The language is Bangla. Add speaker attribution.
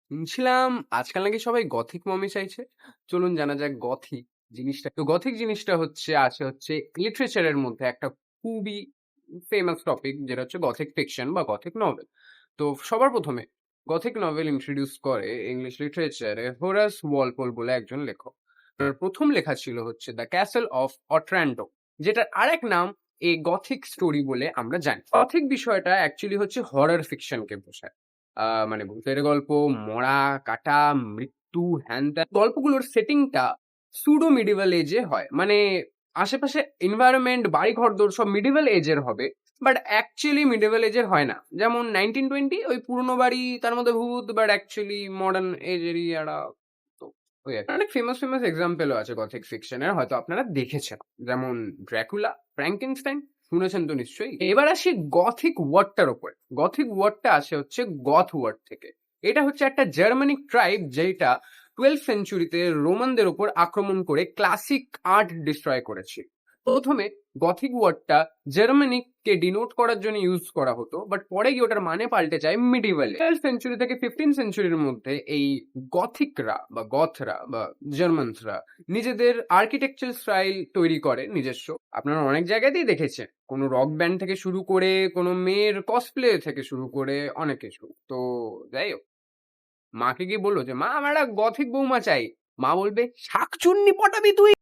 Speaker 1: শুনছিলাম আজকাল নাকি সবাই গথিক মমি চাইছে। চলুন জানা যাক গথিক জিনিসটা। তো গথিক জিনিসটা হচ্ছে লিটারেচারের মধ্যে একটা খুবই ফেমাস টপিক, যেটা হচ্ছে গথিক ফিকশন বা গথিক নভেল। তো সবার প্রথমে গথিক নভেল ইন্ট্রোডিউস করে ইংলিশ লিটারেচারে হোরাস ওয়ালপোল বলে একজন লেখক। তার প্রথম লেখা ছিল হচ্ছে দ্য ক্যাসেল অফ অট্রান্টো, যেটার আরেক নাম এই গথিক স্টোরি বলে আমরা জানি। গথিক বিষয়টা অ্যাকচুয়ালি হচ্ছে হরর ফিকশনকে বোঝায়। মানে ভূতের গল্প, মরা, কাটা, মৃত্যু, হ্যান-ত্যান। গল্পগুলোর সেটিংটা সুডো মিডিভাল এজে হয়। মানে আশেপাশে এনভায়রনমেন্ট, বাড়ি-ঘরদোর সব মিডিভাল এজের হবে। বাট অ্যাকচুয়ালি মিডিভাল এজের হয় না। যেমন 1920 ওই পুরনো বাড়ি, তার মধ্যে ভূত, বাট অ্যাকচুয়ালি মডার্ন এজেরই একটা। তো ওই আরকি। অনেক ফেমাস এক্সাম্পলও আছে গথিক ফিকশনের, হয়তো আপনারা দেখেছেন। যেমন ড্রাকুলা, ফ্র্যাঙ্কেনস্টাইন, শুনেছেন তো নিশ্চয়ই। এবার আসি গথিক ওয়ার্ডটার উপরে। গথিক ওয়ার্ডটা আসে হচ্ছে গথ ওয়ার্ড থেকে। এটা হচ্ছে একটা জার্মানিক ট্রাইব, যেটা 12th সেঞ্চুরিতে রোমানদের উপর আক্রমণ করে ক্লাসিক আর্ট ডিস্ট্রয় করেছিল। প্রথমে গথিক ওয়ার্ডটা জার্মানিককে ডিনোট করার জন্য ইউজ করা হতো, বাট পরে গিয়ে ওটার মানে পাল্টে যায় মিডিভালে। 12th সেঞ্চুরি থেকে 15th সেঞ্চুরির মধ্যে এই গথিকরা বা গথরা বা জার্মানসরা নিজেদের আর্কিটেকচার স্টাইল তৈরি করে নিজস্ব। আপনারা অনেক জায়গাতেই দেখেছেন, কোনো রক ব্যান্ড থেকে শুরু করে কোনো মেয়ের কসপ্লে থেকে শুরু করে অনেক কিছু। তো যাই হোক, মাকে গিয়ে বললো যে মা, আমার একটা গথিক বৌমা চাই। মা বলবে, শাকচুন্নি পটাবি তুই?